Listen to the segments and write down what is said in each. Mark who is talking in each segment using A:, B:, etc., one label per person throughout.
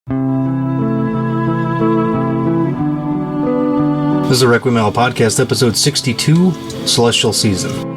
A: This is the Requiem Hour Podcast, episode 62, Celestial Season.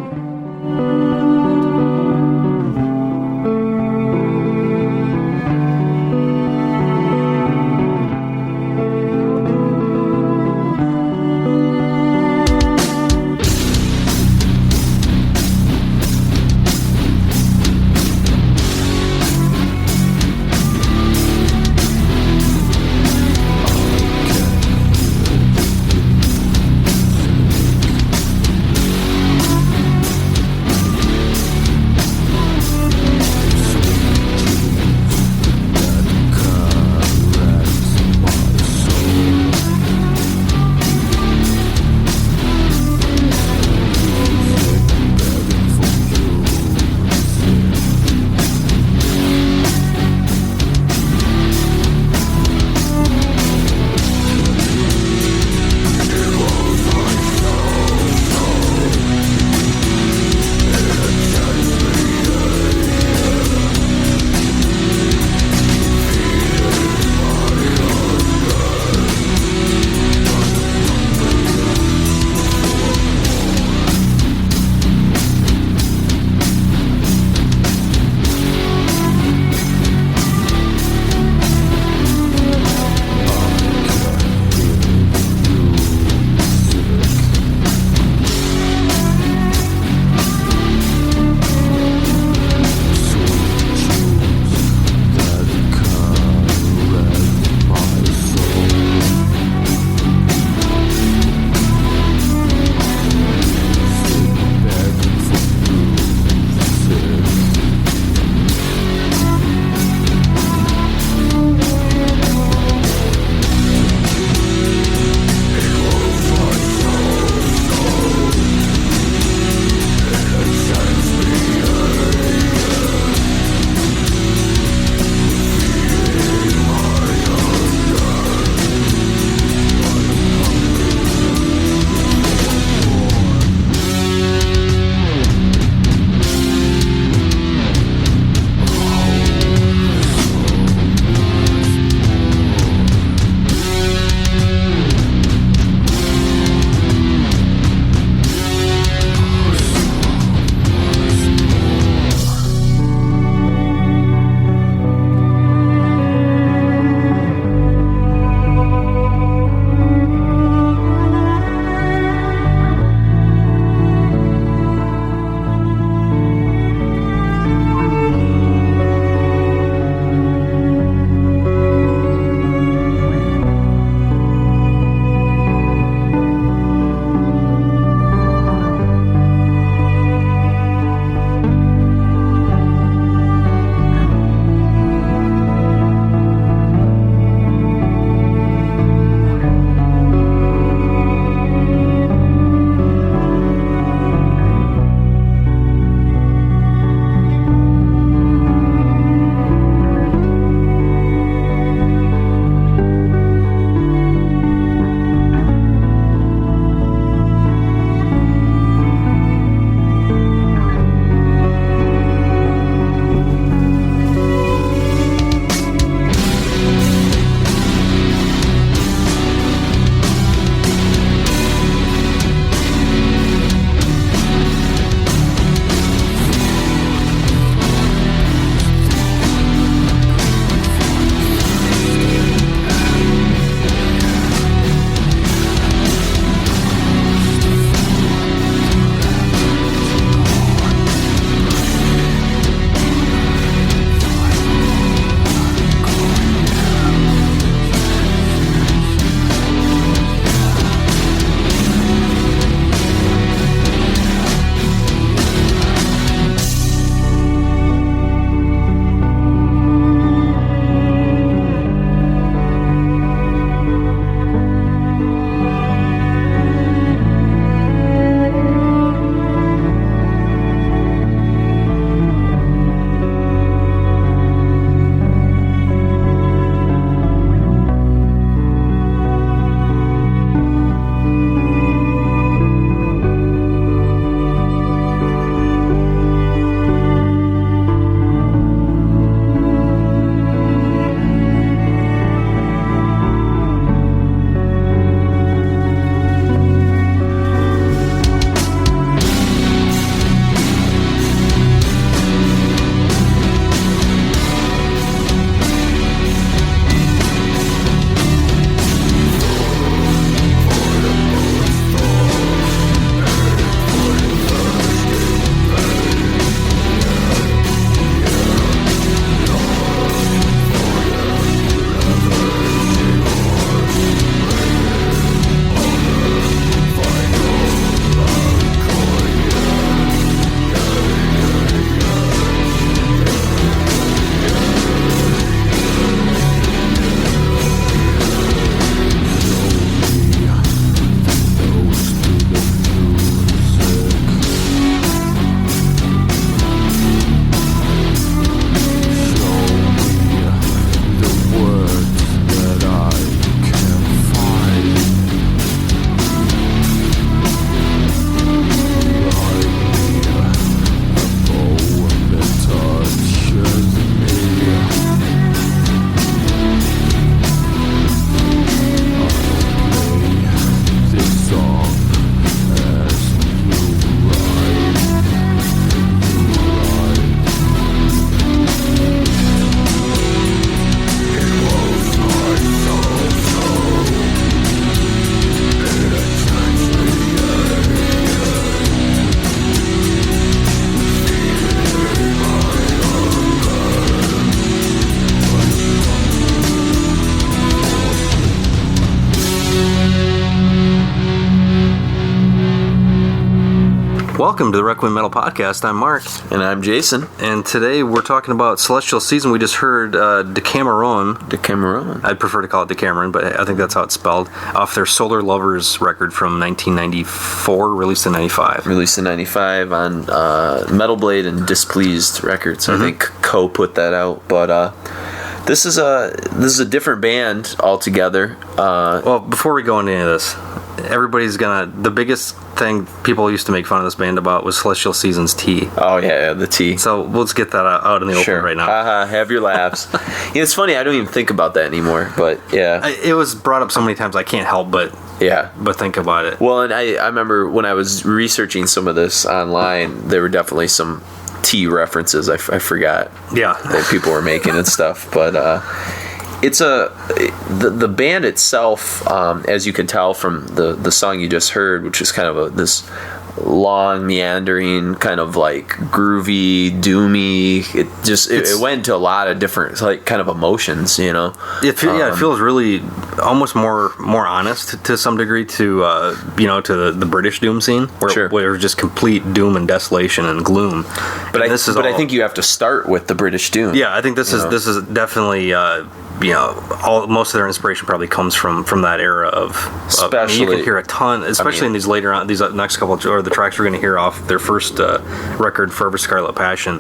A: Welcome to the Requiem Metal Podcast. I'm Mark.
B: And I'm Jason.
A: And today we're talking about Celestial Season. We just heard Decamerone.
B: Decamerone.
A: I'd prefer to call it Decamerone, but I think that's how it's spelled. Off their Solar Lovers record from 1994, released in 95.
B: Released in 95 on Metal Blade and Displeased Records. I think Co put that out. But this is a different band altogether.
A: Well, before we go into any of this, the biggest thing people used to make fun of this band about was Celestial Season's tea.
B: Oh yeah, the tea.
A: So let's get that out in the open right now.
B: Have your laughs. It's funny, I don't even think about that anymore, but yeah.
A: It was brought up so many times I can't help but think about it.
B: Well, and I remember when I was researching some of this online, there were definitely some tea references I forgot that people were making and stuff, but it's the band itself, as you can tell from the song you just heard, which is kind of this long, meandering, kind of like groovy, doomy. It went into a lot of different kind of emotions, you know.
A: It feels really almost more honest to some degree to the British doom scene, where it's just complete doom and desolation and gloom.
B: But I think you have to start with the British doom.
A: Yeah, I think this is definitely. Most of their inspiration probably comes from that era of.
B: Especially,
A: you can hear a ton, especially in these later on these next couple or the tracks we're going to hear off their first record, Forever Scarlet Passion.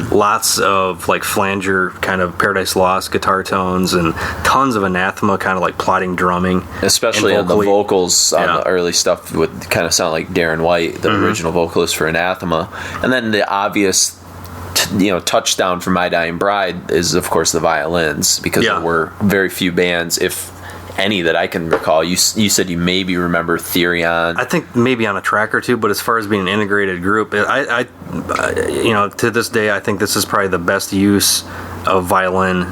A: Lots of like flanger kind of Paradise Lost guitar tones and tons of Anathema kind of like plotting drumming.
B: Especially on the vocals on the early stuff would kind of sound like Darren White, the original vocalist for Anathema, and then the obvious. Touchdown for My Dying Bride is of course the violins, because there were very few bands, if any, that I can recall. You said you maybe remember Therion. I think
A: maybe on a track or two, but as far as being an integrated group, I to this day I think this is probably the best use of violin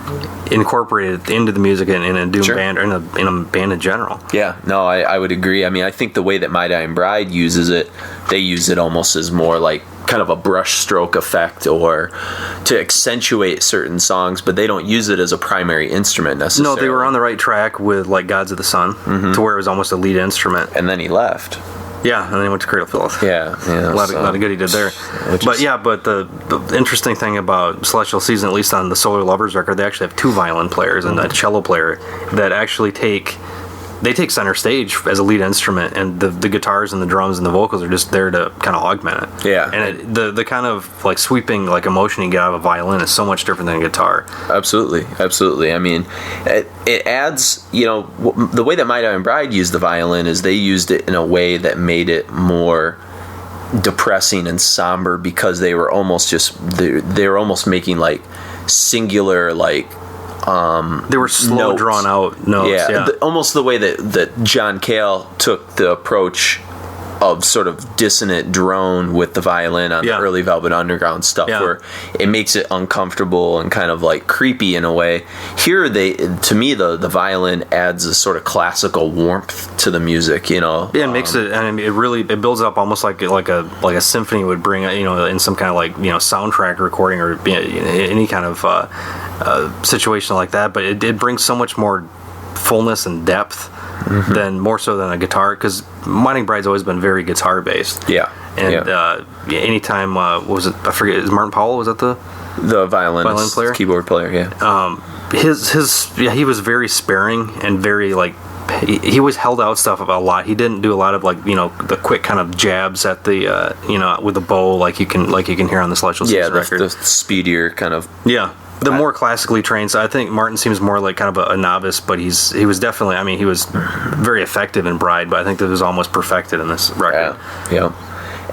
A: incorporated into the music in a doom band or in a band in general.
B: Yeah, no, I would agree. I mean, I think the way that My Dying Bride uses it, they use it almost as more like kind of a brush stroke effect or to accentuate certain songs, but they don't use it as a primary instrument necessarily.
A: No, they were on the right track with like Gods of the Sun to where it was almost a lead instrument.
B: And then he left.
A: Yeah, and then he went to Cradle Filth.
B: Yeah.
A: A lot of good he did there. But the interesting thing about Celestial Season, at least on the Solar Lovers record, they actually have two violin players and a cello player that actually take center stage as a lead instrument, and the guitars and the drums and the vocals are just there to kind of augment it.
B: Yeah.
A: And the kind of like sweeping like emotion you get out of a violin is so much different than a guitar.
B: Absolutely. I mean, it adds, the way that My Dying Bride used the violin is they used it in a way that made it more depressing and somber, because they were almost making like singular like
A: they were slow, drawn out notes.
B: Yeah. Almost the way that John Cale took the approach of sort of dissonant drone with the violin on the early Velvet Underground stuff, where it makes it uncomfortable and kind of like creepy in a way. Here, to me, the violin adds a sort of classical warmth to the music.
A: Yeah, it makes it, and it builds up almost like a symphony would bring, in some kind of like soundtrack recording or any kind of situation like that. But it brings so much more fullness and depth. More so than a guitar, because Mining Bride's always been very guitar based. Yeah, and anytime what was it? I forget. Is Martin Powell, was that the
B: violin player, keyboard player? Yeah.
A: He was very sparing and very like he always held out stuff a lot. He didn't do a lot of like the quick kind of jabs at the with the bow like you can hear on the Celestial Season record.
B: The speedier kind of
A: The more classically trained, so I think Martin seems more like kind of a novice, but he was definitely, he was very effective in Bride, but I think that was almost perfected in this record.
B: Yeah.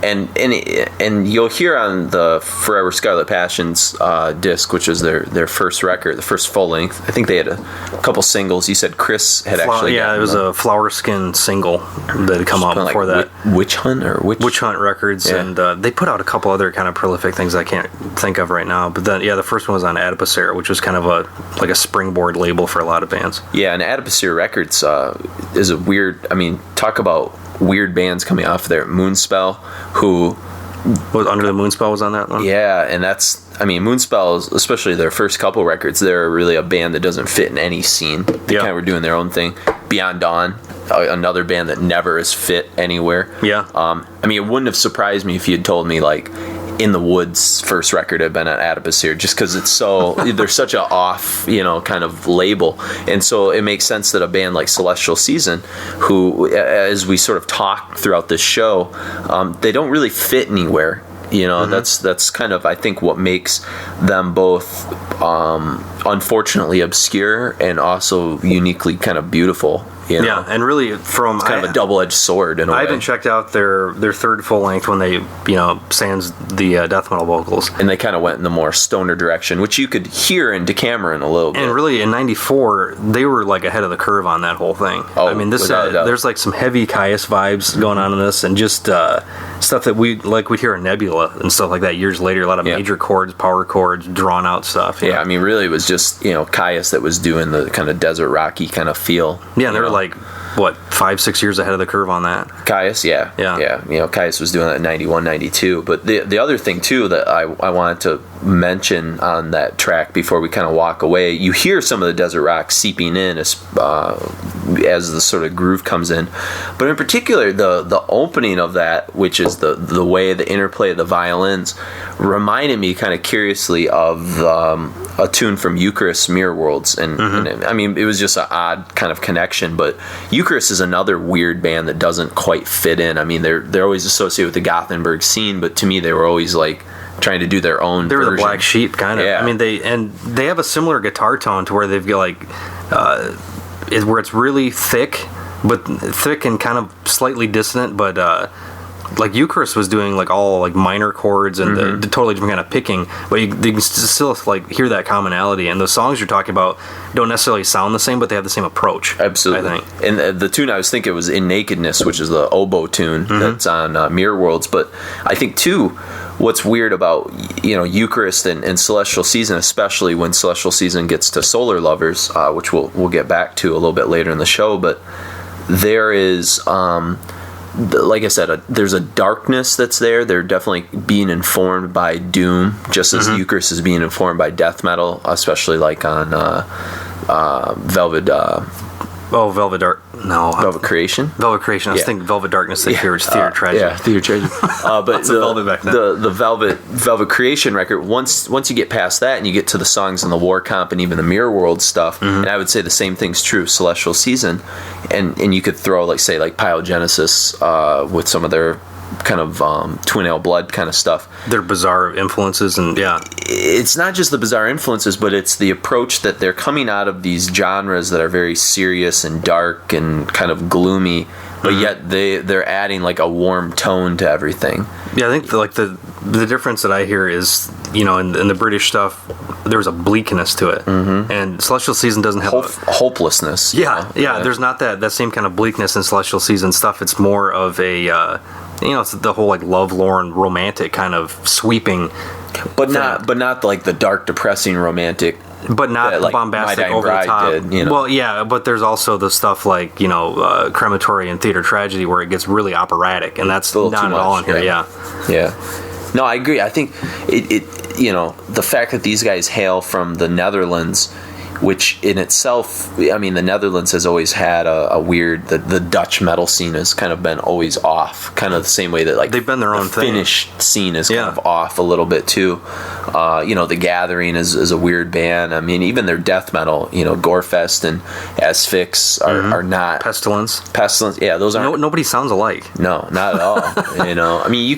B: And you'll hear on the Forever Scarlet Passion's disc, which was their first record, the first full length. I think they had a couple singles. You said Chris had
A: it was a Flower Skin single that had come out before that.
B: Witch Hunt
A: Witch Hunt Records, and they put out a couple other kind of prolific things I can't think of right now. But then, the first one was on Adipocere, which was kind of a springboard label for a lot of bands.
B: Yeah, and Adipocere Records is a weird. Talk about weird bands coming off there. Moonspell, who
A: was Under the Moonspell was on that one.
B: Yeah, and that's Moonspell, especially their first couple records, they're really a band that doesn't fit in any scene. They kind of were doing their own thing. Beyond Dawn, another band that never has fit anywhere.
A: Yeah.
B: I mean, it wouldn't have surprised me if you had told me like In the Woods' first record had been an Adipocere, just because it's so there's such a off, kind of label, and so it makes sense that a band like Celestial Season, who, as we sort of talk throughout this show, they don't really fit anywhere. That's kind of, I think, what makes them both unfortunately obscure and also uniquely kind of beautiful.
A: Yeah, and really it's
B: kind of a double-edged sword in a way.
A: I haven't checked out their third full length when they sans the death metal vocals,
B: and they kind of went in the more stoner direction, which you could hear in Decamerone a little bit.
A: And really in '94 they were like ahead of the curve on that whole thing.
B: Oh,
A: I mean, this there's like some heavy Kyuss vibes going on in this, and just stuff that we'd hear in Nebula and stuff like that years later. A lot of major chords, power chords, drawn out stuff.
B: Yeah, I mean, really it was just Kyuss that was doing the kind of desert rocky kind of feel.
A: Yeah, and they were like, what, 5-6 years ahead of the curve on that?
B: Kyuss, yeah. Kyuss was doing that in 91, 92. But the other thing, too, that I wanted to mention on that track before we kind of walk away, you hear some of the desert rock seeping in as the sort of groove comes in. But in particular, the opening of that, which is the way the interplay of the violins, reminded me kind of curiously of a tune from Eucharist, Mirror Worlds. And I mean, it was just an odd kind of connection, but Eucharist is another weird band that doesn't quite fit in. I mean, they're always associated with the Gothenburg scene, but to me they were always like trying to do their own
A: They were
B: version.
A: the black sheep, kind of.
B: Yeah.
A: I mean, they have a similar guitar tone to where they've got like where it's really thick and kind of slightly dissonant, but like Eucharist was doing like all like minor chords and the totally different kind of picking, but you can still like hear that commonality. And the songs you're talking about don't necessarily sound the same, but they have the same approach.
B: Absolutely.
A: I think.
B: And the tune I was thinking was In Nakedness, which is the oboe tune that's on Mirror Worlds. But I think too, what's weird about Eucharist and Celestial Season, especially when Celestial Season gets to Solar Lovers, which we'll get back to a little bit later in the show, but there is like I said, there's a darkness that's there. They're definitely being informed by doom, just as Eucharist is being informed by death metal, especially like on Velvet.
A: Velvet Dark. No,
B: Velvet Creation.
A: Velvet Creation. I was thinking Velvet Darkness. They hear it's Theater Tragedy.
B: Yeah, Theater Tragedy. But the Velvet Creation record. Once you get past that and you get to the songs in the War Comp and even the Mirror World stuff, and I would say the same thing's true. Celestial Season, and you could throw like Pyogenesis with some of their kind of Twin Ale Blood kind of stuff.
A: Their bizarre influences, and
B: it's not just the bizarre influences, but it's the approach that they're coming out of these genres that are very serious and dark and kind of gloomy, but yet they're adding like a warm tone to everything.
A: Yeah, I think the difference that I hear is in the British stuff there's a bleakness to it, and Celestial Season doesn't have
B: hopelessness.
A: Yeah, there's not that same kind of bleakness in Celestial Season stuff. It's more of a it's the whole like lovelorn romantic kind of sweeping,
B: but not like the dark depressing romantic,
A: but not
B: that, like,
A: bombastic over the top. Did, Well, yeah, but there's also the stuff like Crematory and Theater Tragedy where it gets really operatic, and that's not at all in here.
B: Yeah. No, I agree. I think it the fact that these guys hail from the Netherlands, which in itself, I mean, the Netherlands has always had a weird, the Dutch metal scene has kind of been always off, kind of the same way that like
A: they've been their own thing.
B: Finnish scene is kind of off a little bit too. The Gathering is a weird band. I mean, even their death metal, Gorefest and Asphyx are not
A: Pestilence.
B: Yeah, those aren't.
A: Nobody sounds alike.
B: No, not at all. I mean, you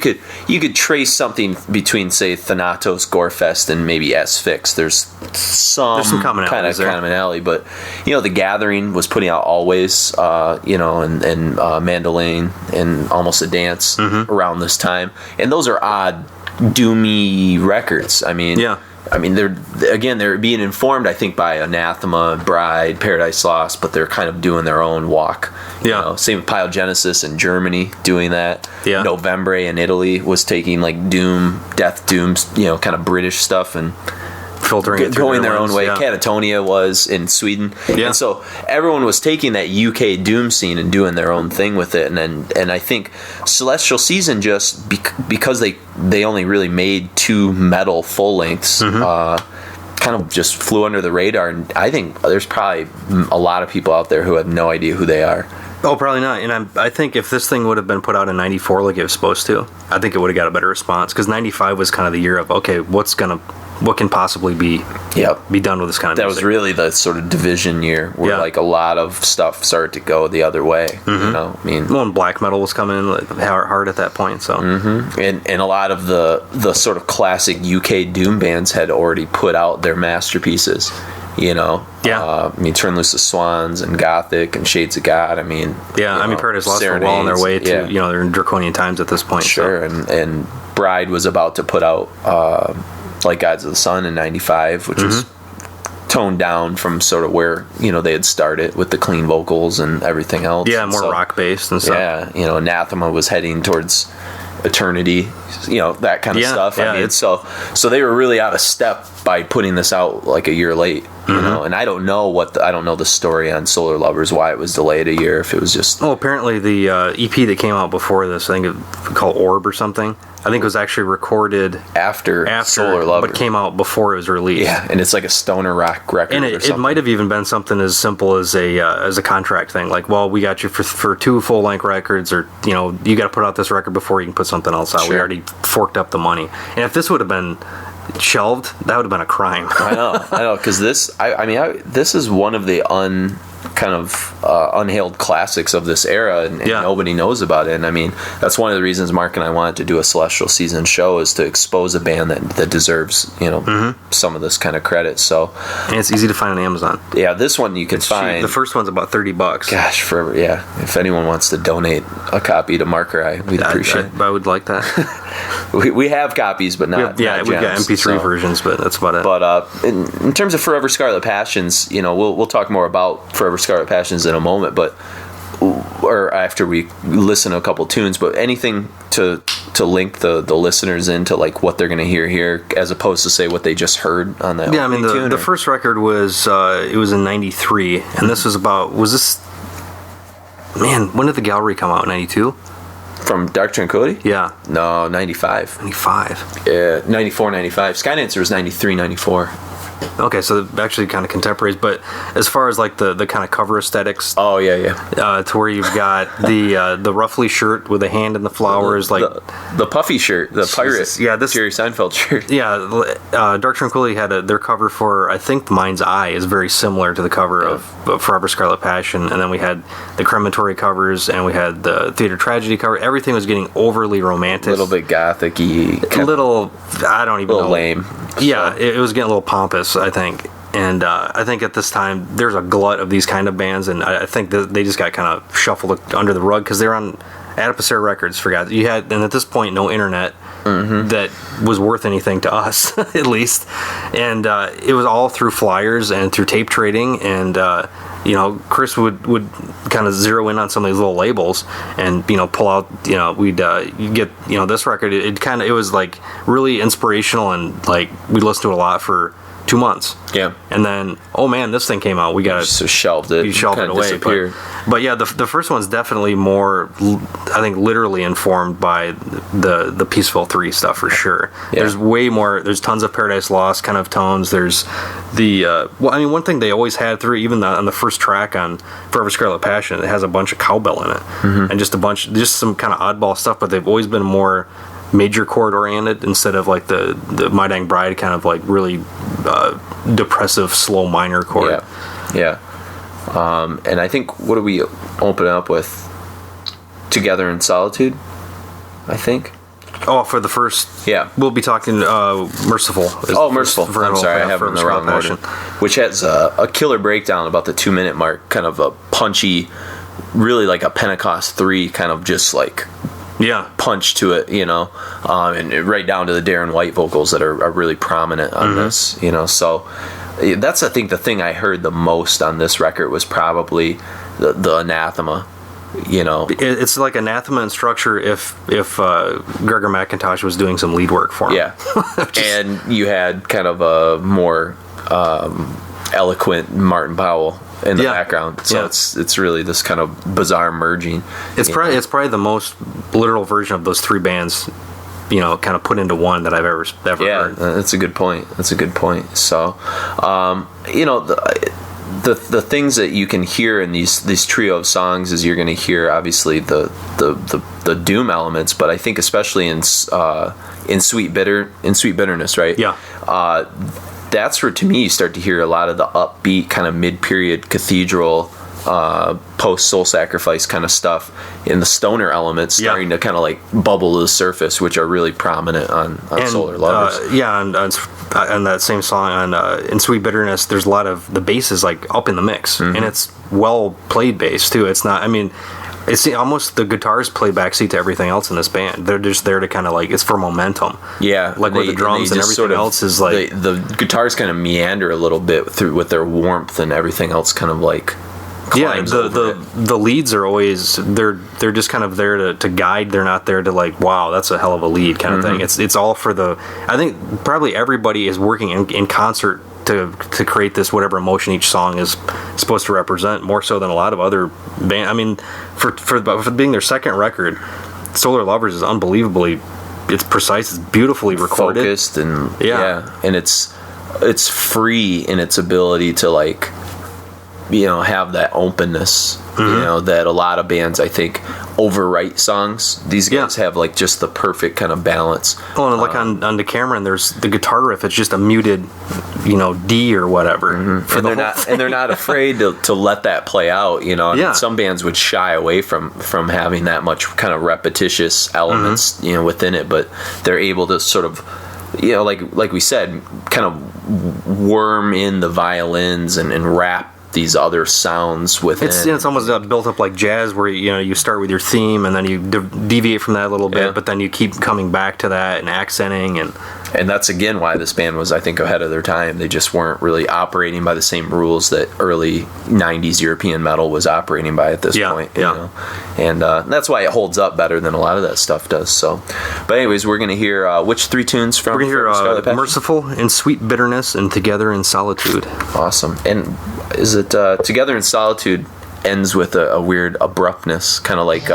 B: could trace something between, say, Thanatos, Gorefest, and maybe Asphyx. There's some
A: commonality.
B: Kind of an alley, but the Gathering was putting out Always, and Mandolin and Almost a Dance around this time, and those are odd, doomy records. I mean, they're being informed, I think, by Anathema, Bride, Paradise Lost, but they're kind of doing their own walk. Same with Pyogenesis in Germany doing that. November in Italy was taking like death doom, kind of British stuff and
A: filtering
B: going their own way. Catatonia was in Sweden, and so everyone was taking that UK doom scene and doing their own thing with it. And I think Celestial Season, just because they only really made 2 metal full lengths, kind of just flew under the radar. And I think there's probably a lot of people out there who have no idea who they are.
A: Oh, probably not. And I think if this thing would have been put out in '94 like it was supposed to, I think it would have got a better response. Because '95 was kind of the year of, okay, what can possibly be done with this kind of music?
B: That was really the sort of division year where like a lot of stuff started to go the other way. You know, I mean,
A: and black metal was coming in hard at that point. So,
B: and a lot of the sort of classic UK doom bands had already put out their masterpieces. You know, I mean, Turn Loose the Swans and Gothic and Shades of God. I mean,
A: Paradise Lost were well on their way to, they're in draconian times at this point.
B: Sure, so. and Bride was about to put out like Gods of the Sun in '95, which was toned down from sort of where they had started with the clean vocals and everything else.
A: Yeah, more rock based and stuff.
B: Yeah, Anathema was heading towards Eternity, that kind of stuff. I mean, so they were really out of step by putting this out like a year late. You know, and I don't know the story on Solar Lovers, why it was delayed a year. If it was just
A: apparently the EP that came out before this, I think it called Orb or something. I think it was actually recorded
B: after Solar Lovers,
A: but came out before it was released.
B: Yeah, and it's like a stoner rock record.
A: And it might have even been something as simple as a contract thing, like, well, we got you for 2 full length records, or you got to put out this record before you can put something else out. Sure. We already forked up the money, and if this would have been shelved, that would have been a crime.
B: I know, because this is one of the unhailed classics of this era, and nobody knows about it. And I mean, that's one of the reasons Mark and I wanted to do a Celestial Season show, is to expose a band that deserves some of this kind of credit. So,
A: and it's easy to find on Amazon.
B: Yeah, this one you can find.
A: Cheap. The first one's about $30.
B: Gosh, if anyone wants to donate a copy to Mark or I, we'd appreciate it.
A: I would like that.
B: we have copies, but not.
A: We've got MP3 versions, but that's about it.
B: But in terms of Forever Scarlet Passions, we'll talk more about Forever Scarlet Passions in a moment, or after we listen to a couple tunes. But anything to link the listeners into like what they're going to hear here, as opposed to say what they just heard on that.
A: Yeah, I mean the first record was it was in '93, and this was this. Man, when did the Gallery come out? '92.
B: From Dark Tranquillity?
A: Yeah.
B: No, 95.
A: 95.
B: Yeah, 94, 95. Skydancer was 93, 94.
A: Okay, so actually kind of contemporaries, but as far as like the kind of cover aesthetics, to where you've got the ruffly shirt with a hand in the flowers,
B: the puffy shirt, the pirate, this Jerry Seinfeld shirt.
A: Yeah, Dark Tranquillity had their cover for, I think, Mind's Eye is very similar to the cover of Forever Scarlet Passion, and then we had the Crematory covers, and we had the Theater Tragedy cover. Everything was getting overly romantic, a
B: little bit gothic-y,
A: I don't even know,
B: lame.
A: Yeah, it was getting a little pompous, I think. And I think at this time, there's a glut of these kind of bands, and I think that they just got kind of shuffled under the rug because they're on Adipocere Records. And at this point, no internet that was worth anything to us, at least. And it was all through flyers and through tape trading, and Chris would kind of zero in on some of these little labels and pull out, we'd get this record. It was like really inspirational, and like we listened to it a lot for 2 months.
B: Yeah.
A: And then, oh man, this thing came out. We got
B: so shelved it.
A: You shelved it away. But yeah, the first one's definitely more, I think, literally informed by the Peaceville 3 stuff for sure. Yeah. There's way more. There's tons of Paradise Lost kind of tones. There's one thing they always had through, even on the first track on Forever Scarlet Passion, it has a bunch of cowbell in it, and just some kind of oddball stuff. But they've always been more major chord oriented instead of like the My Dying Bride kind of like really depressive slow minor chord.
B: Yeah. And I think, what do we open up with? Together in Solitude, I think.
A: Oh, for the first...
B: Yeah.
A: We'll be talking Merciful.
B: Merciful. I'm sorry, I have it in the wrong order. Which has a killer breakdown about the 2 minute mark, kind of a punchy, really like a Pentecost 3 kind of just like... punch to it, and right down to the Darren White vocals that are really prominent on this, so that's, I think, the thing I heard the most on this record was probably the Anathema,
A: It's like Anathema in structure if Gregor McIntosh was doing some lead work for him.
B: Yeah. And you had kind of a more eloquent Martin Powell in the background, so it's really this kind of bizarre merging.
A: It's probably the most literal version of those 3 bands, kind of put into one that I've ever heard.
B: That's a good point. So, the the things that you can hear in these trio of songs is you're going to hear obviously the doom elements, but I think especially in Sweet Bitterness, right?
A: Yeah.
B: That's where to me you start to hear a lot of the upbeat kind of mid-period cathedral post Soul Sacrifice kind of stuff in the stoner elements starting to kind of like bubble to the surface, which are really prominent on Solar Lovers.
A: And that same song in Sweet Bitterness, there's a lot of the bass is like up in the mix, and it's well played bass too. It's not, I mean, it's almost the guitars play backseat to everything else in this band. They're just there to kind of like, it's for momentum.
B: Yeah,
A: like with the drums and everything else is like
B: the guitars kind of meander a little bit through with their warmth, and everything else kind of like.
A: The leads are always they're just kind of there to guide. They're not there to like, wow, that's a hell of a lead kind of thing. It's all for I think probably everybody is working in concert to create this whatever emotion each song is supposed to represent, more so than a lot of other band. I mean, for being their second record, Solar Lovers is unbelievably, it's precise, it's beautifully recorded,
B: focused, and and it's free in its ability to like, you know, have that openness, you know, that a lot of bands I think overwrite songs. These guys have like just the perfect kind of balance.
A: Oh, and like on Decamerone, there's the guitar riff. It's just a muted, you know, D or whatever.
B: And they're not afraid to let that play out. You know, I mean, some bands would shy away from having that much kind of repetitious elements, you know, within it, but they're able to sort of, you know, like we said, kind of worm in the violins and wrap these other sounds within.
A: It's almost built up like jazz, where you start with your theme and then you deviate from that a little bit, but then you keep coming back to that and accenting, and
B: that's again why this band was, I think, ahead of their time. They just weren't really operating by the same rules that early 90s European metal was operating by at this point. You know? And that's why it holds up better than a lot of that stuff does. So, but anyways, we're going to hear which three tunes from?
A: We're going to hear Merciful and Sweet Bitterness and Together in Solitude.
B: Awesome. And is it Together in Solitude ends with a weird abruptness, kind of like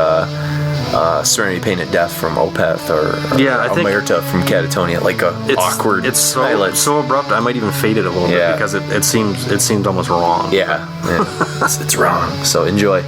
B: Serenity Painted Death from Opeth, or Omerta from Catatonia, like awkward.
A: It's so abrupt. I might even fade it a little bit because it seems almost wrong.
B: Yeah. It's wrong. So enjoy.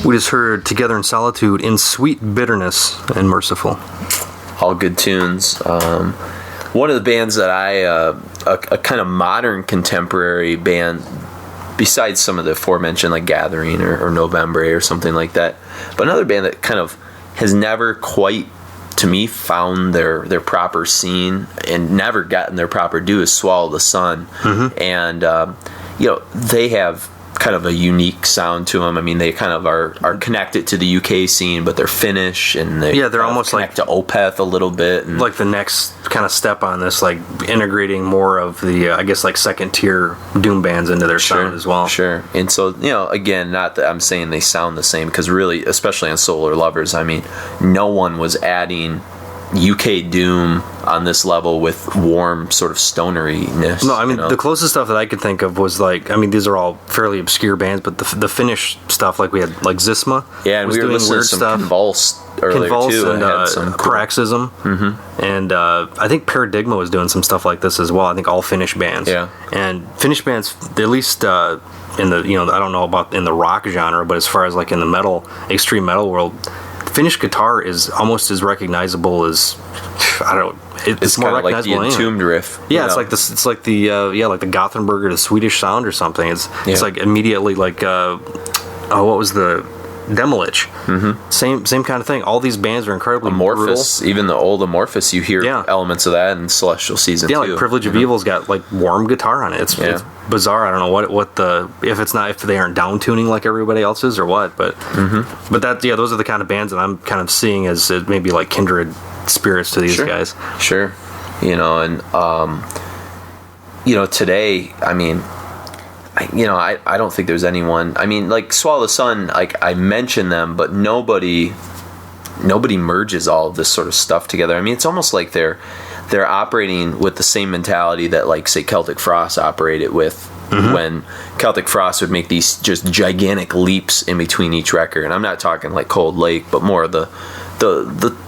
A: We just heard Together in Solitude, In Sweet Bitterness, and Merciful.
B: All good tunes. One of the bands that a kind of modern contemporary band, besides some of the aforementioned like Gathering or November or something like that, but another band that kind of has never quite, to me, found their proper scene and never gotten their proper due is Swallow the Sun. And they have kind of a unique sound to them. I mean, they kind of are connected to the UK scene, but they're Finnish, and they're almost connect to Opeth a little bit, and
A: like the next kind of step on this, like integrating more of the I guess like second tier doom bands into their sound as well.
B: Sure. And so again, not that I'm saying they sound the same, because really, especially on Solar Lovers, I mean, no one was adding UK doom on this level with warm sort of stoneriness.
A: No, I mean, the closest stuff that I could think of was like, I mean, these are all fairly obscure bands, but the Finnish stuff, like we had like Zisma.
B: Yeah, and
A: was
B: we were
A: doing
B: listening
A: weird
B: to some
A: stuff.
B: Convulsed earlier too.
A: And Paroxysm. And I think Paradigma was doing some stuff like this as well. I think all Finnish bands.
B: Yeah.
A: And Finnish bands, at least in the, I don't know about in the rock genre, but as far as like in the metal, extreme metal world, Finnish guitar is almost as recognizable as it's more recognizable
B: like the Entombed riff.
A: Yeah, it's like this. It's like the like the Gothenburg or the Swedish sound or something. It's like immediately like what was the Demolich? Same kind of thing. All these bands are incredibly
B: Amorphous.
A: brutal.
B: Even the old Amorphous, you hear elements of that in Celestial Season 2.
A: Yeah, like Privilege of Evil's got like warm guitar on it. It's bizarre. I don't know what the if they aren't down tuning like everybody else is or what, but those are the kind of bands that I'm kind of seeing as maybe like kindred spirits to these guys.
B: Sure. And today, I mean, I don't think there's anyone. I mean, like Swallow the Sun, like I mention them, but nobody merges all of this sort of stuff together. I mean, it's almost like they're operating with the same mentality that, like, say, Celtic Frost operated with when Celtic Frost would make these just gigantic leaps in between each record. And I'm not talking like Cold Lake, but more of the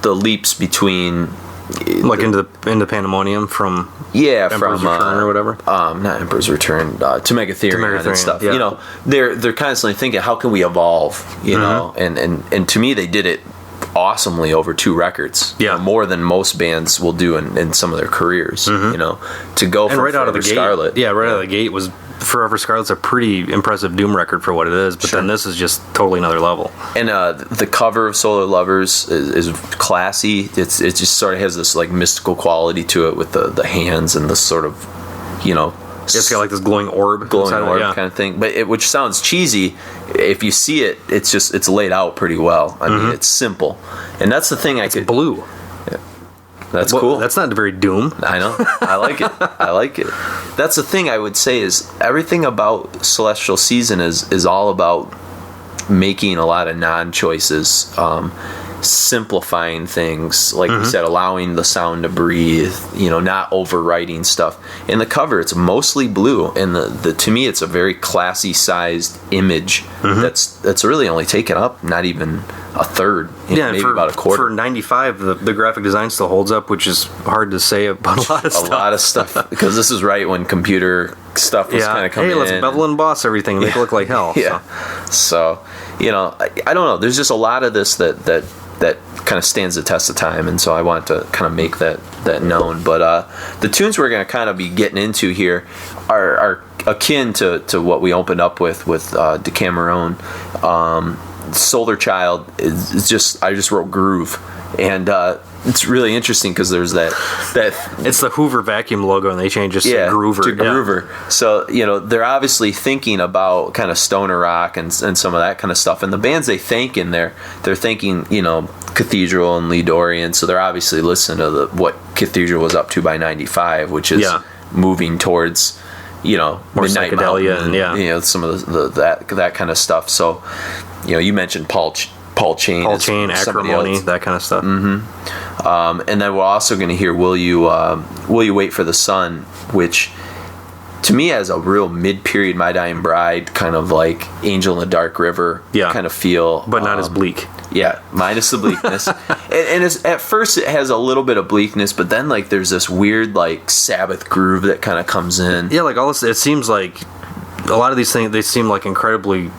B: leaps between.
A: Like into Pandemonium from Emperor's Return or whatever.
B: Not Emperor's Return, to Megatherion and stuff. Yeah. They're constantly thinking, how can we evolve? And to me, they did it awesomely over 2 records. Yeah, more than most bands will do in some of their careers. To go from
A: right out of the
B: Scarlet.
A: Gate. Yeah, right out of the gate was. Forever Scarlet's a pretty impressive doom record for what it is, but then this is just totally another level.
B: And the cover of Solar Lovers is classy. It just sort of has this like mystical quality to it with the hands and the sort of,
A: it's got like this glowing orb
B: kind of thing. But which sounds cheesy. If you see it, it's laid out pretty well. I mean, it's simple, and that's the thing. It's
A: blue.
B: That's cool.
A: That's not very doom.
B: I know. I like it. That's the thing I would say is everything about Celestial Season is all about making a lot of non-choices, simplifying things, like you said, allowing the sound to breathe, not overwriting stuff. In the cover, it's mostly blue, and the to me, it's a very classy sized image that's really only taken up not even a third, maybe about a quarter.
A: For 95, the graphic design still holds up, which is hard to say about a lot of stuff.
B: A lot of stuff, because this is right when computer stuff was kind of coming in.
A: Hey, let's bevel and boss everything, make it look like hell.
B: Yeah. So I don't know. There's just a lot of this that kind of stands the test of time, and so I want to kind of make that known. But the tunes we're going to kind of be getting into here are akin to what we opened up with Decamerone. Solar Child is just, I just wrote groove, and it's really interesting because there's that
A: it's the Hoover vacuum logo, and they changed it to Groover.
B: To Groover. Yeah. So they're obviously thinking about kind of stoner rock and some of that kind of stuff. And the bands they thank in there, they're thinking Cathedral and Lee Dorian. So they're obviously listening to what Cathedral was up to by '95, which is moving towards more Midnight
A: psychedelia
B: Mountain, and some of that kind of stuff. So you mentioned Paul Chain,
A: Acrimony, that kind of stuff.
B: And then we're also going to hear Will You Wait for the Sun, which to me has a real mid-period My Dying Bride kind of like Angel in the Dark River kind of feel.
A: But not as bleak.
B: Yeah, minus the bleakness. and at first it has a little bit of bleakness, but then like there's this weird like Sabbath groove that kind of comes in.
A: Yeah, like all this, it seems like a lot of these things, they seem like incredibly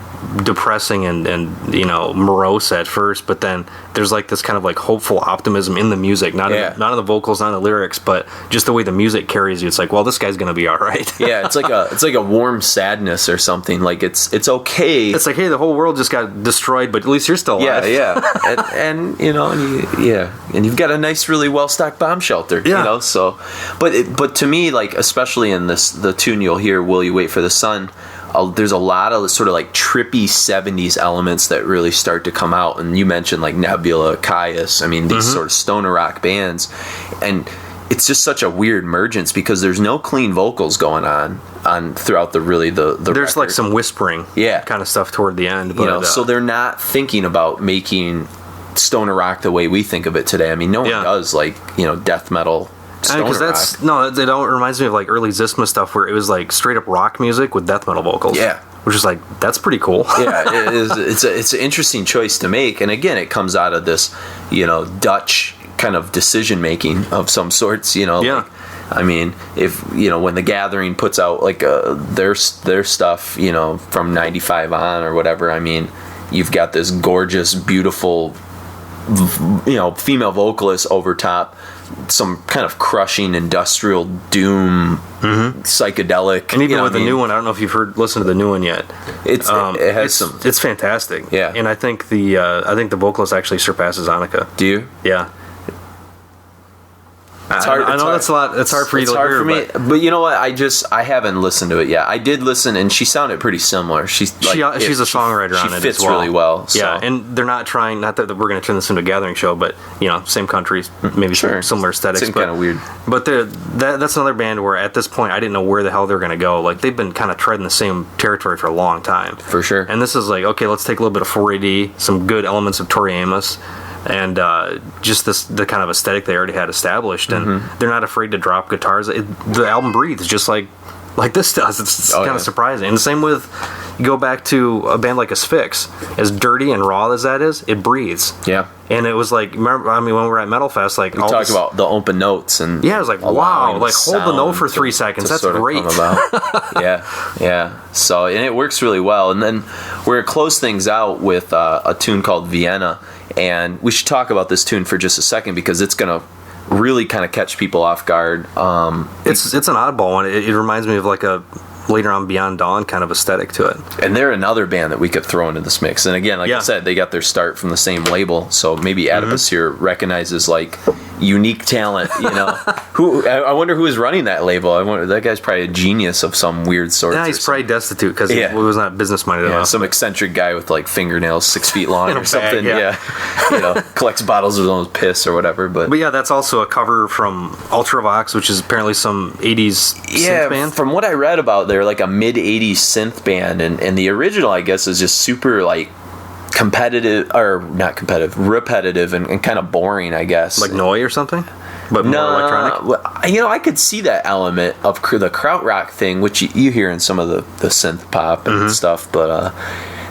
A: depressing and you know, morose at first, but then there's like this kind of like hopeful optimism in the music, not in the vocals, not in the lyrics, but just the way the music carries you. It's like, well, this guy's gonna be all right.
B: Yeah, it's like a warm sadness or something. Like it's okay.
A: It's like, hey, the whole world just got destroyed, but at least you're still alive.
B: Yeah. and you know, and you've got a nice, really well stocked bomb shelter.
A: Yeah.
B: You know, so, but to me, like especially in the tune you'll hear, "Will You Wait for the Sun?" There's a lot of sort of like trippy 70s elements that really start to come out, and you mentioned like Nebula, Kyuss. I mean, these sort of stoner rock bands, and it's just such a weird emergence because there's no clean vocals going on throughout the there's
A: record. Like some whispering kind of stuff toward the end, but,
B: you know, so they're not thinking about making stoner rock the way we think of it today. I mean, no one does, like, you know, death metal.
A: Because it reminds me of like early Zisma stuff where it was like straight up rock music with death metal vocals.
B: Yeah,
A: which is like, that's pretty cool.
B: Yeah, it is. It's an interesting choice to make, and again, it comes out of this, you know, Dutch kind of decision making of some sorts. You know, like, I mean, if you know, when the Gathering puts out like their stuff, you know, from '95 on or whatever. I mean, you've got this gorgeous, beautiful, you know, female vocalist over top, some kind of crushing industrial doom, psychedelic,
A: and even with the new one, I don't know if you've listened to the new one yet.
B: It has
A: it's fantastic.
B: Yeah,
A: and I think the vocalist actually surpasses Annika.
B: Do you?
A: Yeah. I know that's a lot. It's hard for you to hear.
B: For me, but you know what? I haven't listened to it yet. I did listen, and she sounded pretty similar. She's a songwriter on it as well. She fits really well. So.
A: Yeah, and they're not trying. Not that we're going to turn this into a Gathering show, but you know, same countries, maybe similar aesthetics.
B: Seems kind of weird.
A: But that's another band where at this point I didn't know where the hell they're going to go. Like they've been kind of treading the same territory for a long time.
B: For sure.
A: And this is like, okay, let's take a little bit of 4AD, some good elements of Tori Amos, and just the kind of aesthetic they already had established, and they're not afraid to drop guitars. The album breathes just like this does. It's kind of surprising. And the same with, you go back to a band like Asphyx, as dirty and raw as that is, it breathes.
B: Yeah.
A: And it was like, remember, I mean, when we were at Metal Fest, like
B: we talked about the open notes, and
A: I was like, wow, like hold the note for 3 seconds. That's great.
B: Yeah. So, and it works really well. And then we're gonna close things out with a tune called Vienna, and we should talk about this tune for just a second because it's gonna really kind of catch people off guard.
A: It's an oddball one. It reminds me of like a later on Beyond Dawn kind of aesthetic to it.
B: And they're another band that we could throw into this mix. And again, like I said, they got their start from the same label, so maybe Oedipus here recognizes like unique talent, you know. I wonder who is running that label. I wonder, that guy's probably a genius of some weird sort.
A: Yeah, he's probably destitute because he was not business minded enough.
B: Some eccentric guy with like fingernails 6 feet long or something.
A: Bag,
B: you know, collects bottles of his own piss or whatever. But
A: yeah, that's also a cover from Ultravox, which is apparently some 80s synth band.
B: From what I read about, they're like a mid 80s synth band, and the original, I guess, is just super like competitive, or not competitive, repetitive and kind of boring, I guess.
A: Like Noi or something? But more electronic?
B: You know, I could see that element of the krautrock thing, which you hear in some of the synth pop and stuff, but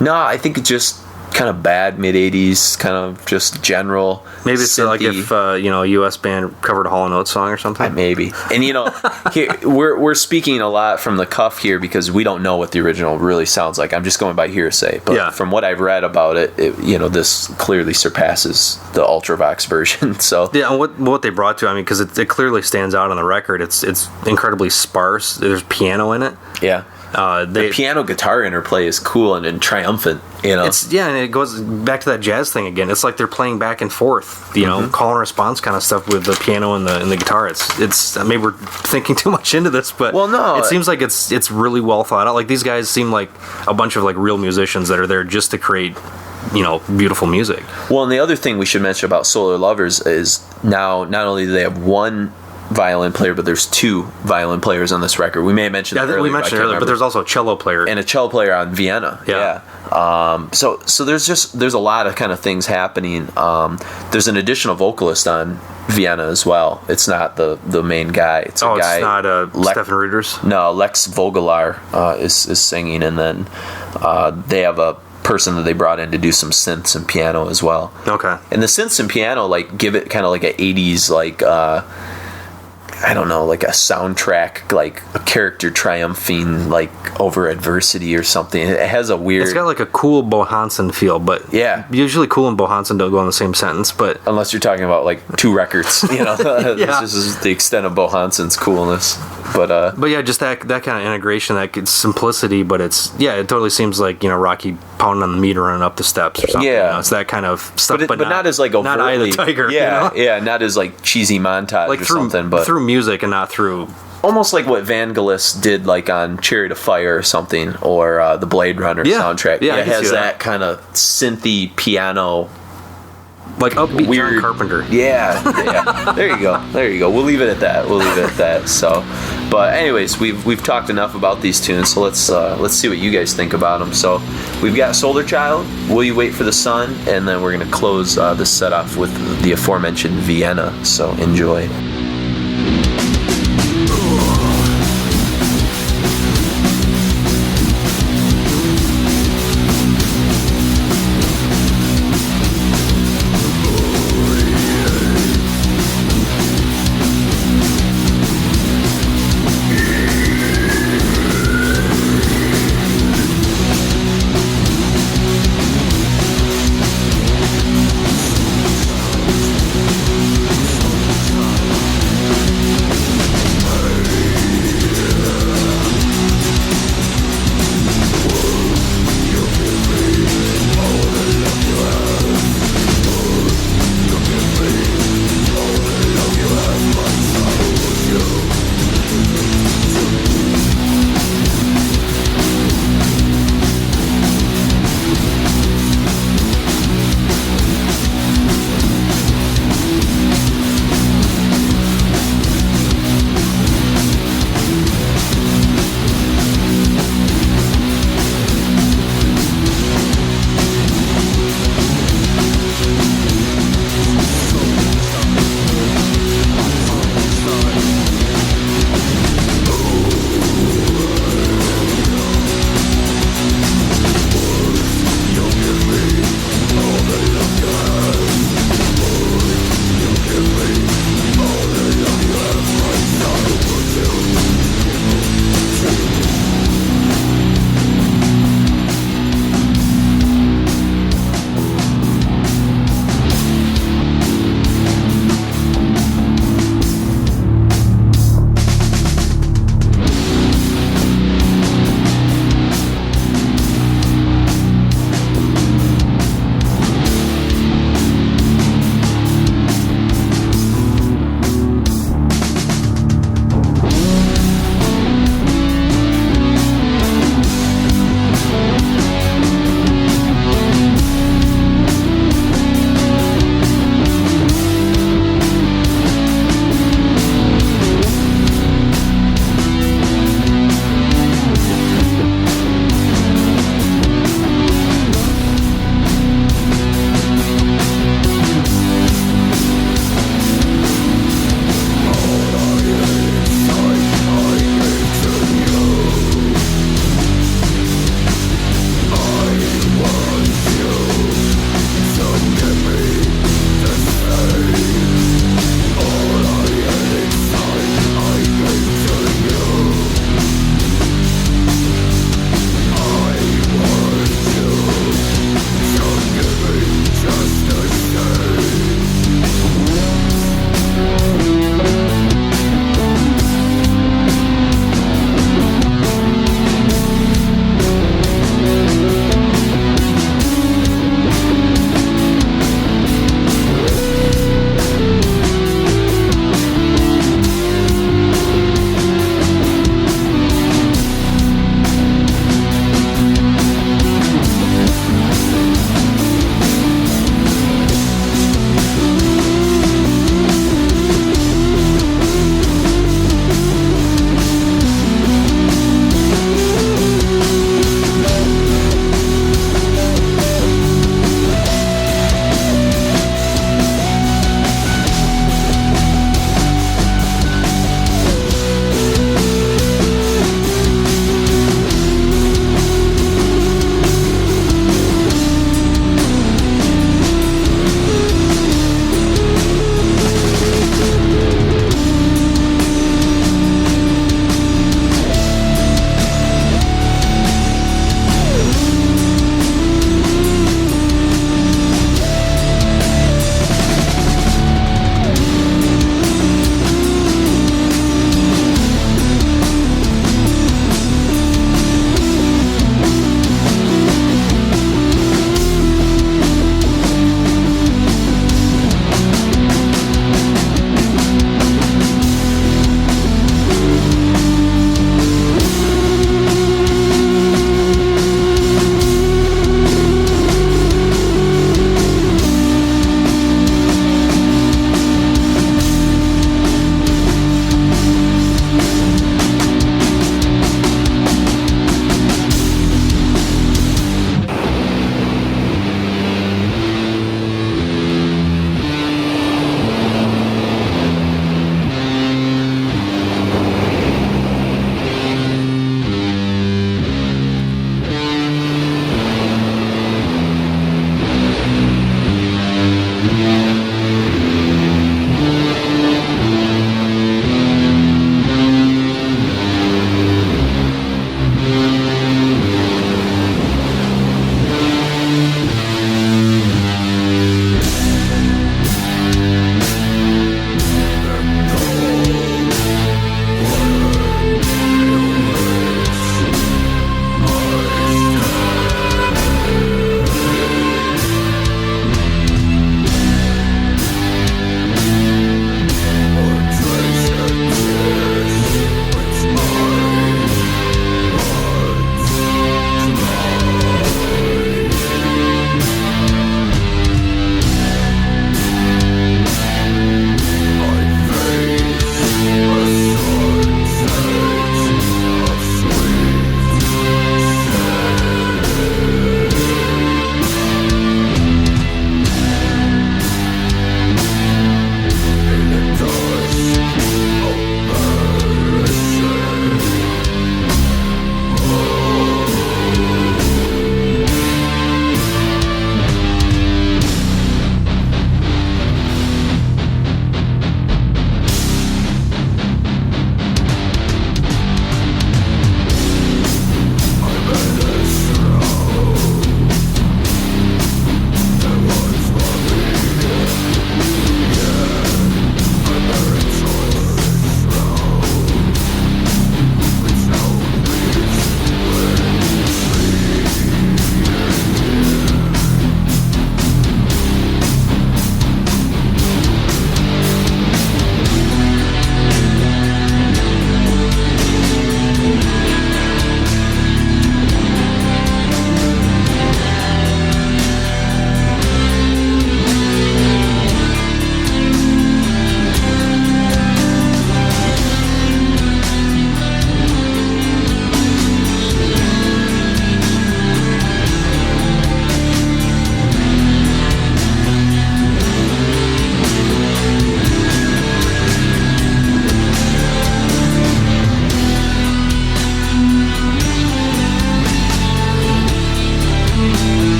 B: no, I think it's just kind of bad mid 80s, kind of just general.
A: Maybe it's like if a U.S. band covered a Hall & Oates song or something.
B: Maybe. And here, we're speaking a lot from the cuff here because we don't know what the original really sounds like. I'm just going by hearsay. But from what I've read about it, this clearly surpasses the Ultravox version. So
A: yeah, and what they brought to, I mean, because it clearly stands out on the record. It's incredibly sparse. There's piano in it.
B: Yeah. The piano guitar interplay is cool and triumphant, you know.
A: And it goes back to that jazz thing again. It's like they're playing back and forth, you know, call and response kind of stuff with the piano and the guitar. It's maybe we're thinking too much into this, but it seems like it's really well thought out. Like these guys seem like a bunch of like real musicians that are there just to create, you know, beautiful music.
B: Well, and the other thing we should mention about Solar Lovers is now not only do they have one violin player, but there's 2 violin players on this record. We may have mentioned that earlier.
A: We mentioned it earlier, but there's also a cello player.
B: And a cello player on Vienna. Yeah. So there's a lot of kind of things happening. There's an additional vocalist on Vienna as well. It's not the main guy. It's a guy.
A: It's not Stefan Reuters?
B: No, Lex Vogelaar is singing, and then they have a person that they brought in to do some synths and piano as well.
A: Okay.
B: And the synths and piano like give it kind of like an 80s like I don't know, like a soundtrack, like a character triumphing like over adversity or something. It has a weird.
A: It's got like a cool Bo Hansen feel, but
B: yeah,
A: usually cool and Bo Hansen don't go in the same sentence. But
B: unless you're talking about like 2 records, this is the extent of Bo Hansen's coolness. But
A: yeah, just that kind of integration, that simplicity, but it totally seems like Rocky pounding on the meat running up the steps or something.
B: Yeah,
A: it's that kind of stuff,
B: but not as like overtly,
A: not Eye of the Tiger.
B: Yeah, not as like cheesy montage like or something, but
A: through music and not through.
B: Almost like what Vangelis did, like on Chariot of Fire or something, or the Blade Runner soundtrack. Yeah, it has that kind of synthy piano.
A: Like upbeat
B: weird
A: John Carpenter.
B: Yeah. There you go. We'll leave it at that. So, but anyways, we've talked enough about these tunes. So let's see what you guys think about them. So we've got Solar Child, Will You Wait for the Sun, and then we're gonna close this set off with the aforementioned Vienna. So enjoy.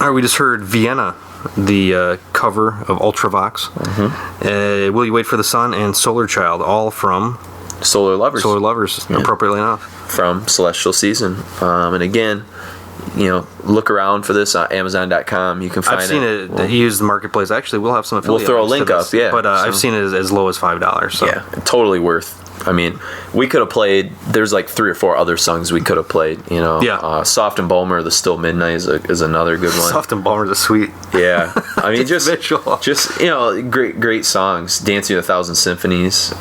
A: All right, we just heard Vienna, the cover of Ultravox. Will You Wait for the Sun and Solar Child, all from
B: Solar Lovers.
A: Solar Lovers, appropriately enough.
B: From Celestial Season. And again, look around for this on Amazon.com. You can find it.
A: I've seen it. Use the marketplace. Actually, we'll have some affiliate.
B: We'll throw a link up, yeah.
A: But I've seen it as low as $5. So.
B: Yeah, totally worth. I mean, we could have played. There's like 3 or 4 other songs we could have played.
A: Yeah.
B: Soft and Bulmer, The Still Midnight is another good one.
A: Soft and Bulmer's a sweet.
B: Yeah, I mean, just
A: visual.
B: Just great songs. Dancing with a Thousand Symphonies.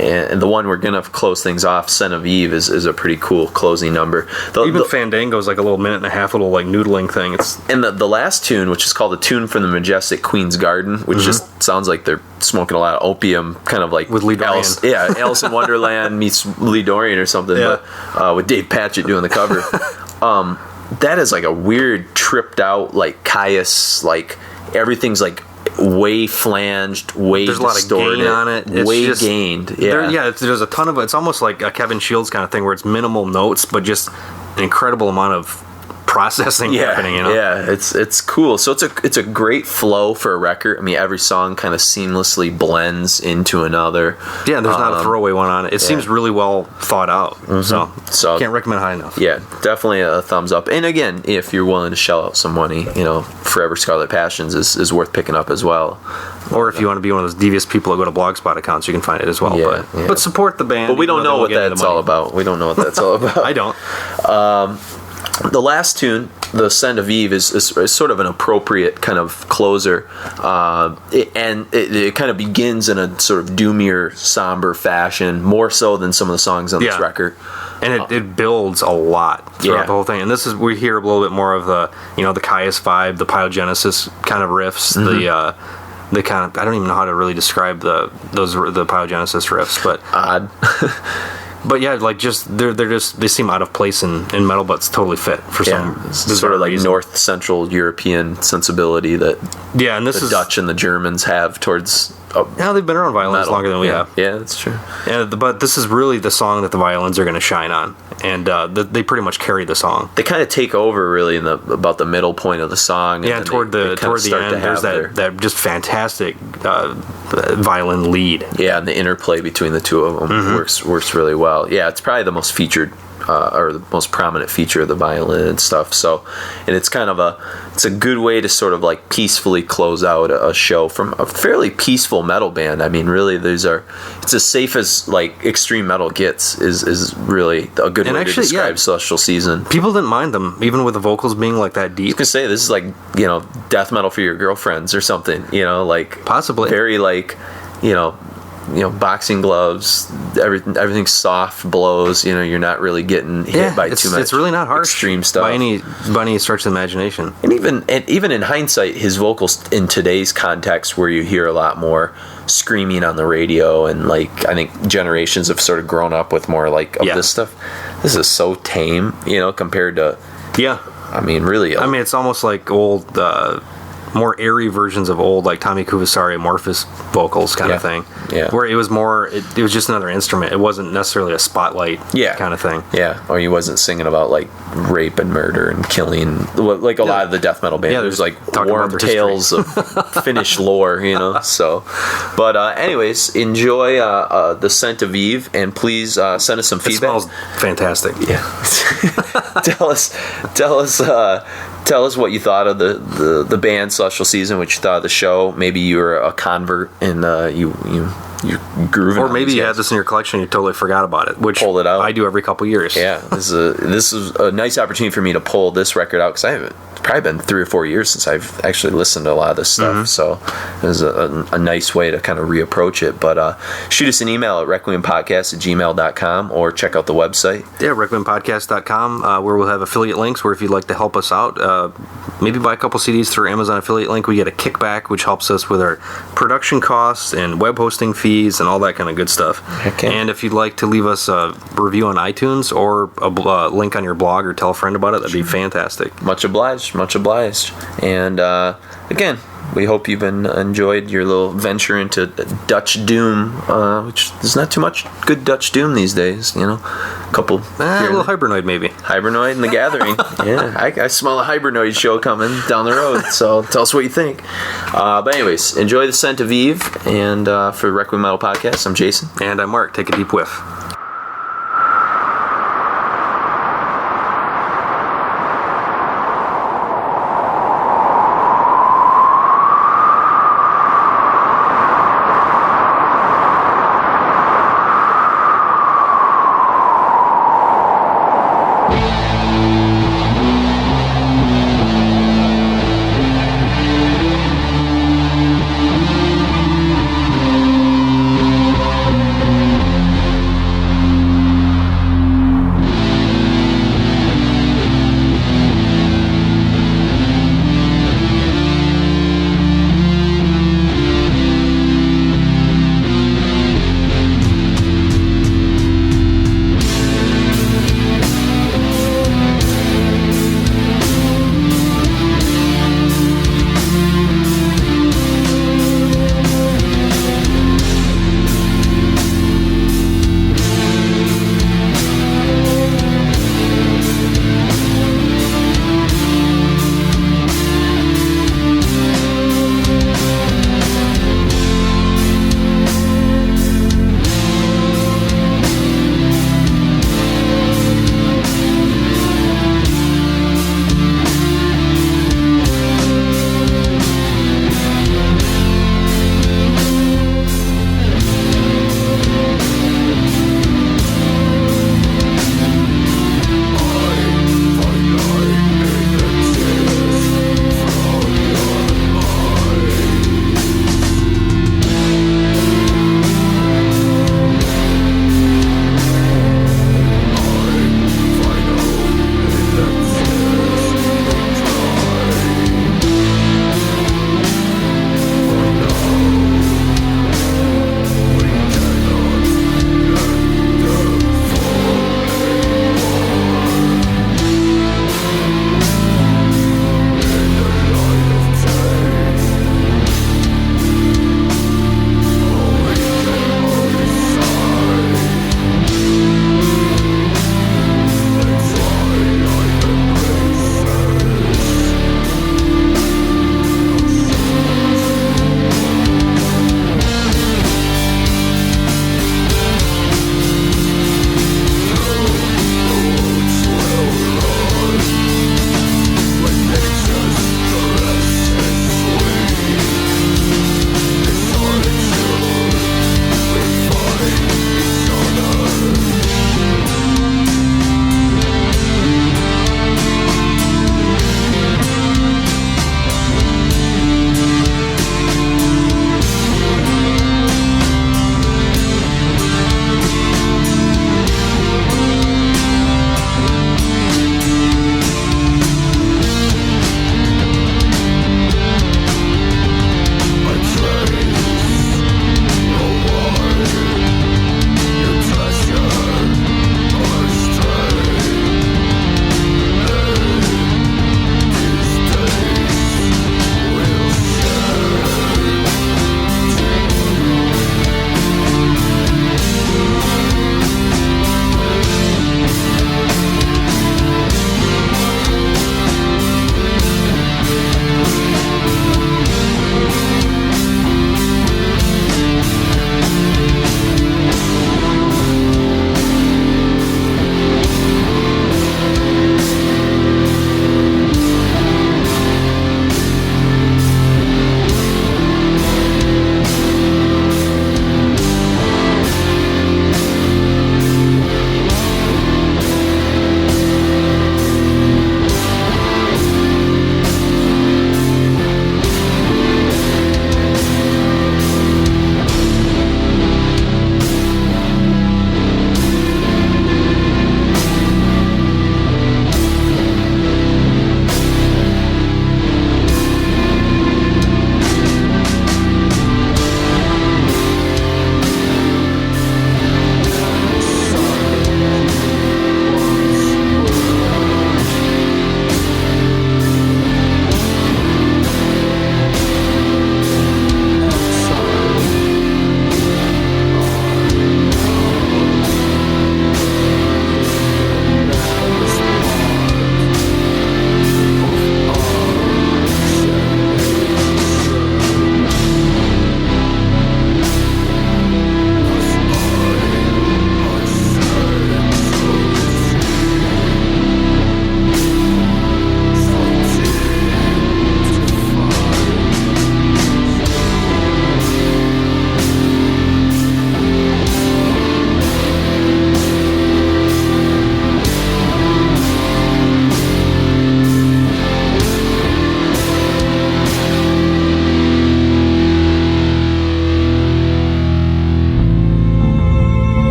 B: And the one we're gonna close things off, Scent of Eve, is a pretty cool closing number.
A: Even Fandango's like a little minute and a half, little like noodling thing.
B: And the last tune, which is called "The Tune from the Majestic Queen's Garden," which just sounds like they're smoking a lot of opium, kind of like
A: with Lee Dorian.
B: Alice in Wonderland meets Lee Dorian or something.
A: Yeah.
B: But with Dave Patchett doing the cover. That is like a weird, tripped out, like Kyuss, like everything's like way flanged, way
A: there's
B: distorted,
A: a lot of gain on it.
B: Way gained. Yeah,
A: there's a ton of it. It's almost like a Kevin Shields kind of thing where it's minimal notes, but just an incredible amount of processing happening.
B: Yeah, it's cool. So it's a great flow for a record. I mean, every song kind of seamlessly blends into another.
A: Yeah, there's not a throwaway one on it. It seems really well thought out. So can't recommend high enough.
B: Yeah, definitely a thumbs up. And again, if you're willing to shell out some money, Forever Scarlet Passions is worth picking up as well.
A: Or if you want to be one of those devious people that go to Blogspot accounts, you can find it as well. But support the band.
B: But we don't know what that's all about. We don't know what that's all about.
A: I don't.
B: The last tune, The Scent of Eve, is sort of an appropriate kind of closer. It kind of begins in a sort of doomier, somber fashion, more so than some of the songs on this record.
A: And it builds a lot throughout the whole thing. And this is, we hear a little bit more of the, the Kyuss vibe, the Pyogenesis kind of riffs, the kind of, I don't even know how to really describe the Pyogenesis riffs, but
B: odd.
A: But yeah, like they seem out of place in metal, but it's totally fit for some
B: sort of like
A: reason.
B: North Central European sensibility that
A: and this
B: the Dutch and the Germans have towards.
A: They've been around violins longer than we have.
B: Yeah, that's true.
A: But this is really the song that the violins are going to shine on, and they pretty much carry the song.
B: They kind of take over really in about the middle point of the song.
A: And toward the end, there's that just fantastic violin lead.
B: Yeah, and the interplay between the two of them works really well. Yeah, it's probably the most featured. Or the most prominent feature of the violin and stuff. So, and it's kind of it's a good way to sort of like peacefully close out a show from a fairly peaceful metal band. I mean, really, it's as safe as like extreme metal gets. Is really a good way to describe Celestial Season.
A: People didn't mind them, even with the vocals being like that deep.
B: You could say this is like death metal for your girlfriends or something. Like
A: possibly
B: very like boxing gloves, everything's soft, blows. You're not really getting hit by too much.
A: It's really not harsh
B: extreme stuff
A: by any stretch of the imagination.
B: And even in hindsight, his vocals in today's context, where you hear a lot more screaming on the radio, and like I think generations have sort of grown up with more like of this stuff. This is so tame, compared to I mean, really.
A: I mean, it's almost like old. More airy versions of old, like Tommy Kuvasari Amorphous vocals kind of thing.
B: Yeah.
A: Where it was more, it was just another instrument. It wasn't necessarily a spotlight kind of thing.
B: Yeah. Or he wasn't singing about like rape and murder and killing, like a lot of the death metal bands. There's like warm tales of Finnish lore, So, but anyways, enjoy The Scent of Eve, and please send us some feedback.
A: It smells fantastic.
B: Yeah. Tell us what you thought of the band Celestial Season, what you thought of the show. Maybe you were a convert and you grooving.
A: Or maybe you had this in your collection and you totally forgot about it, which
B: pull it out.
A: I do every couple years.
B: Yeah, this is a nice opportunity for me to pull this record out, because I haven't. It's probably been 3 or 4 years since I've actually listened to a lot of this stuff, so it was a nice way to kind of reapproach it. But shoot us an email at requiempodcast@gmail.com, or check out the website.
A: Yeah, requiempodcast.com, where we'll have affiliate links, where if you'd like to help us out, maybe buy a couple CDs through Amazon affiliate link, we get a kickback, which helps us with our production costs and web hosting fees and all that kind of good stuff.
B: Okay.
A: And if you'd like to leave us a review on iTunes or a link on your blog, or tell a friend about it, that'd be fantastic.
B: Much obliged. Much obliged. And again, we hope you've enjoyed your little venture into Dutch Doom, which there's not too much good Dutch Doom these days, you know. A couple.
A: A little Hibernoid, maybe.
B: Hibernoid and The Gathering. Yeah, I smell a Hibernoid show coming down the road, so tell us what you think. But anyways, enjoy the Scent of Eve, and for Requiem Metal Podcast, I'm Jason.
A: And I'm Mark. Take a deep whiff.